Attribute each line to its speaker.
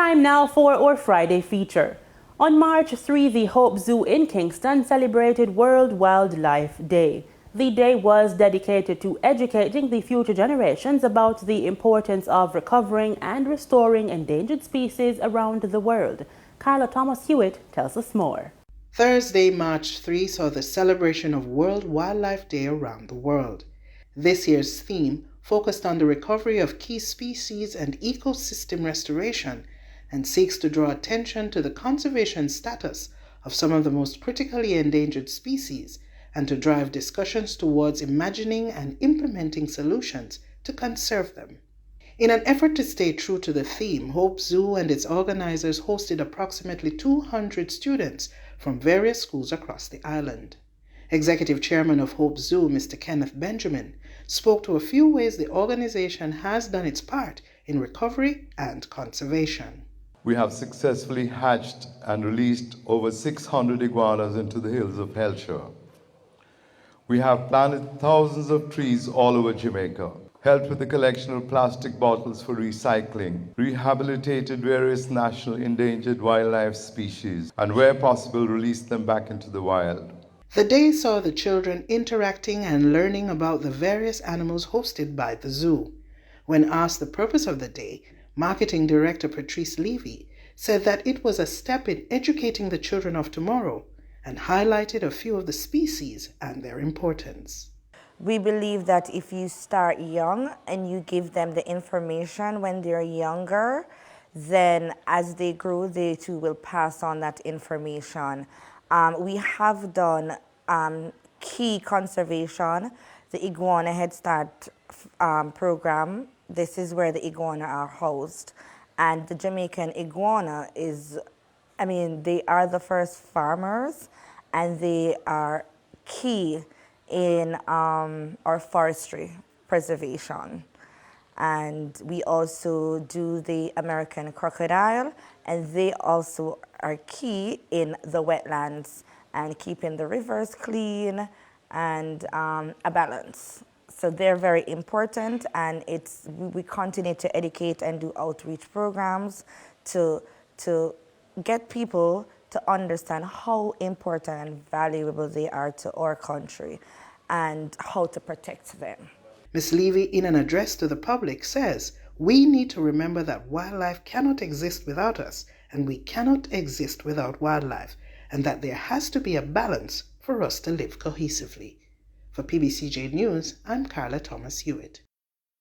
Speaker 1: Time now for our Friday feature. On March 3, the Hope Zoo in Kingston celebrated World Wildlife Day. The day was dedicated to educating the future generations about the importance of recovering and restoring endangered species around the world. Carla Thomas Hewitt tells us more.
Speaker 2: Thursday, March 3 saw the celebration of World Wildlife Day around the world. This year's theme focused on the recovery of key species and ecosystem restoration and seeks to draw attention to the conservation status of some of the most critically endangered species and to drive discussions towards imagining and implementing solutions to conserve them. In an effort to stay true to the theme, Hope Zoo and its organizers hosted approximately 200 students from various schools across the island. Executive Chairman of Hope Zoo, Mr. Kenneth Benjamin, spoke to a few ways the organization has done its part in recovery and conservation.
Speaker 3: We have successfully hatched and released over 600 iguanas into the hills of Hellshire. We have planted thousands of trees all over Jamaica, helped with the collection of plastic bottles for recycling, rehabilitated various national endangered wildlife species, and where possible released them back into the wild.
Speaker 2: The day saw the children interacting and learning about the various animals hosted by the zoo. When asked the purpose of the day, Marketing Director Patrice Levy said that it was a step in educating the children of tomorrow and highlighted a few of the species and their importance.
Speaker 4: We believe that if you start young and you give them the information when they're younger, then as they grow, they too will pass on that information. We have done key conservation, the Iguana Head Start program. This is where the iguana are housed. And the Jamaican iguana they are the first farmers and they are key in our forestry preservation. And we also do the American crocodile, and they also are key in the wetlands and keeping the rivers clean and a balance. So they're very important, and we continue to educate and do outreach programs to get people to understand how important and valuable they are to our country and how to protect them.
Speaker 2: Ms. Levy, in an address to the public, says, "We need to remember that wildlife cannot exist without us, and we cannot exist without wildlife, and that there has to be a balance for us to live cohesively." For PBCJ News, I'm Carla Thomas Hewitt.